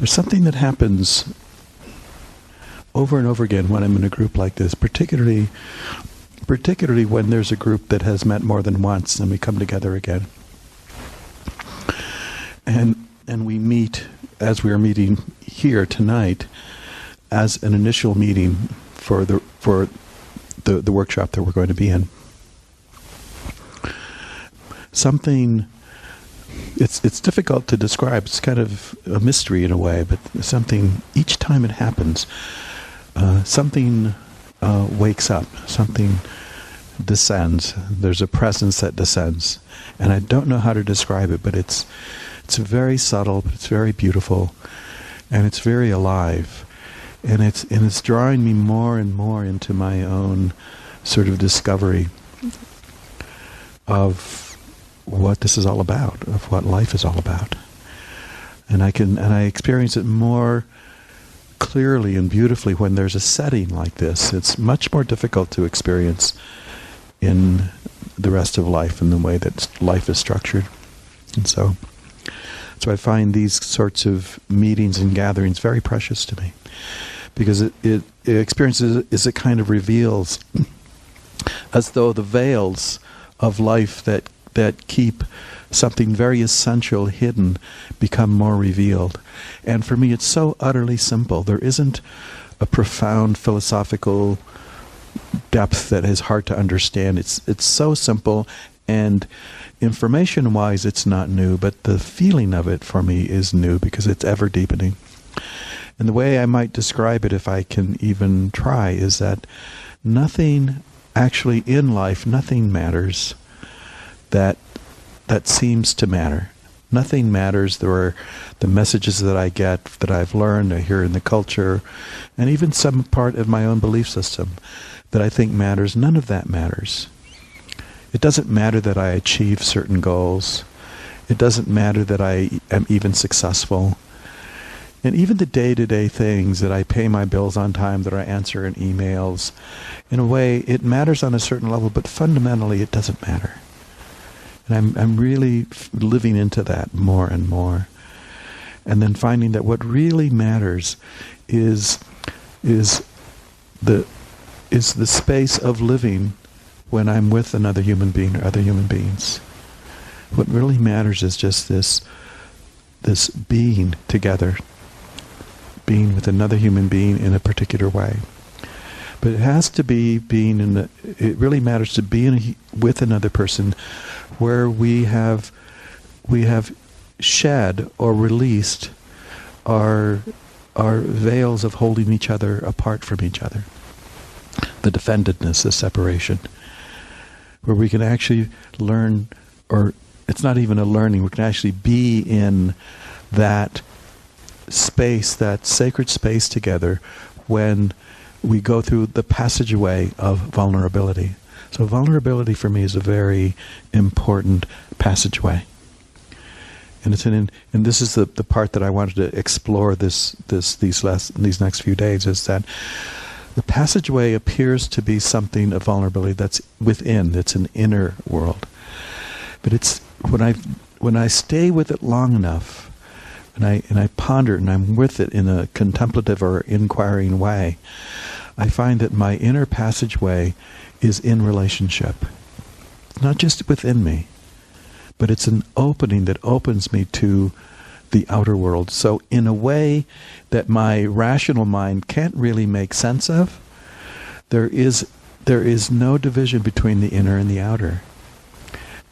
there's something that happens over and over again when I'm in a group like this, particularly when there's a group that has met more than once and we come together again. And we meet, as we are meeting here tonight, as an initial meeting for the workshop that we're going to be in. Something, it's difficult to describe. It's kind of a mystery in a way, but something, each time it happens, something wakes up, something descends. There's a presence that descends. And I don't know how to describe it, but it's very subtle, but it's very beautiful, and it's very alive. And it's drawing me more and more into my own sort of discovery of what this is all about, of what life is all about. And I experience it more clearly and beautifully when there's a setting like this. It's much more difficult to experience in the rest of life in the way that life is structured. And so I find these sorts of meetings and gatherings very precious to me, because it experiences as it kind of reveals, as though the veils of life that keep something very essential hidden become more revealed. And for me, it's so utterly simple. There isn't a profound philosophical depth that is hard to understand. It's so simple, and information-wise it's not new, but the feeling of it for me is new because it's ever deepening. And the way I might describe it, if I can even try, is that nothing actually in life, nothing matters that seems to matter. Nothing matters. There are the messages that I get, that I've learned, I hear in the culture, and even some part of my own belief system that I think matters. None of that matters. It doesn't matter that I achieve certain goals. It doesn't matter that I am even successful. And even the day-to-day things, that I pay my bills on time, that I answer in emails, in a way, it matters on a certain level, but fundamentally it doesn't matter. And I'm really living into that more and more. And then finding that what really matters is the space of living when I'm with another human being or other human beings. What really matters is just this being together, being with another human being in a particular way. But it has to be it really matters to be with another person where we have shed or released our veils of holding each other apart from each other. The defendedness, the separation. Where we can actually learn, or it's not even a learning, we can actually be in that space, that sacred space together when we go through the passageway of vulnerability. So vulnerability for me is a very important passageway. And this is the part that I wanted to explore these next few days, is that the passageway appears to be something of vulnerability that's within, it's an inner world. But it's when I stay with it long enough, and I ponder and I'm with it in a contemplative or inquiring way, I find that my inner passageway is in relationship. Not just within me, but it's an opening that opens me to the outer world. So in a way that my rational mind can't really make sense of, there is no division between the inner and the outer.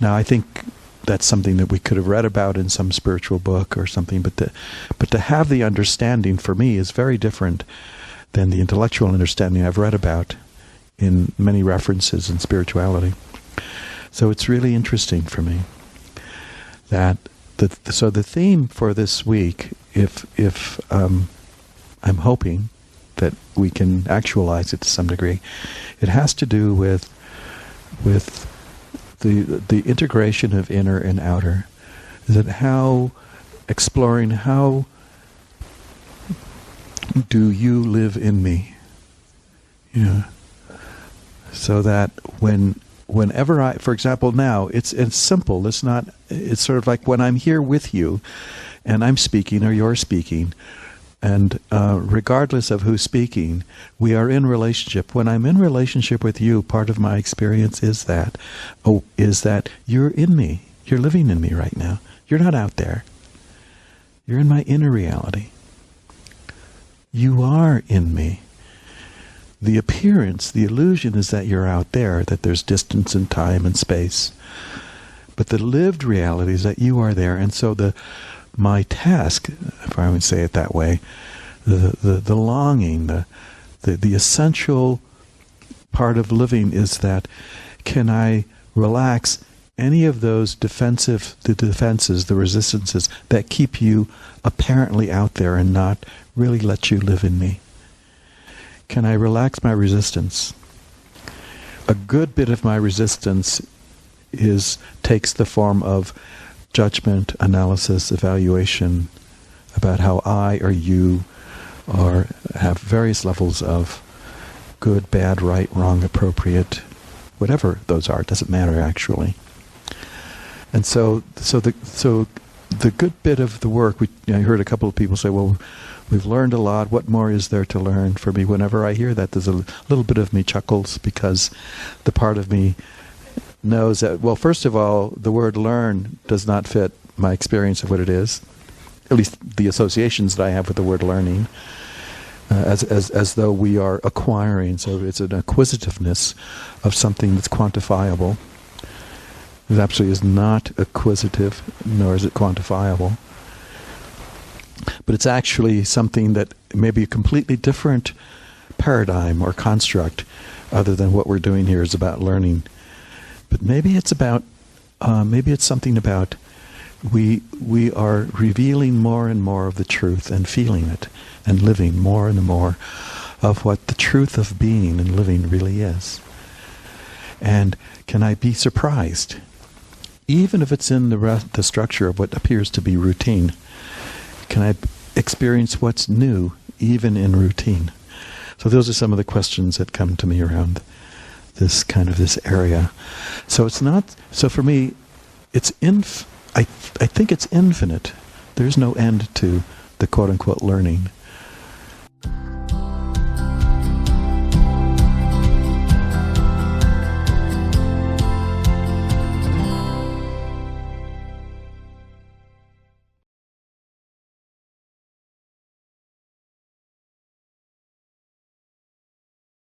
Now I think that's something that we could have read about in some spiritual book or something, but to have the understanding for me is very different than the intellectual understanding I've read about in many references in spirituality. So it's really interesting for me that so the theme for this week, if I'm hoping that we can actualize it to some degree, it has to do with the integration of inner and outer. Is that exploring how do you live in me? Yeah. So that whenever for example, now it's simple. It's sort of like when I'm here with you, and I'm speaking or you're speaking. And regardless of who's speaking, we are in relationship. When I'm in relationship with you, part of my experience is that you're in me. You're living in me right now. You're not out there. You're in my inner reality. You are in me. The appearance, the illusion is that you're out there, that there's distance and time and space. But the lived reality is that you are there. And so my task, if I would say it that way, the longing, the essential part of living is that can I relax any of those defenses, the resistances that keep you apparently out there and not really let you live in me? Can I relax my resistance? A good bit of my resistance takes the form of judgment, analysis, evaluation about how I or you have various levels of good, bad, right, wrong, appropriate, whatever those are. It doesn't matter actually. And so the good bit of the work, I heard a couple of people say, well, we've learned a lot. What more is there to learn? For me, whenever I hear that, there's a little bit of me chuckles because the part of me knows that, well, first of all, the word learn does not fit my experience of what it is, at least the associations that I have with the word learning, as though we are acquiring. So it's an acquisitiveness of something that's quantifiable. It absolutely is not acquisitive, nor is it quantifiable. But it's actually something that may be a completely different paradigm or construct other than what we're doing here is about learning. But maybe it's something about we are revealing more and more of the truth and feeling it and living more and more of what the truth of being and living really is. And can I be surprised, even if it's in the structure of what appears to be routine? Can I experience what's new, even in routine? So those are some of the questions that come to me around this area. So it's not. So for me, it's I think it's infinite. There's no end to the quote unquote learning.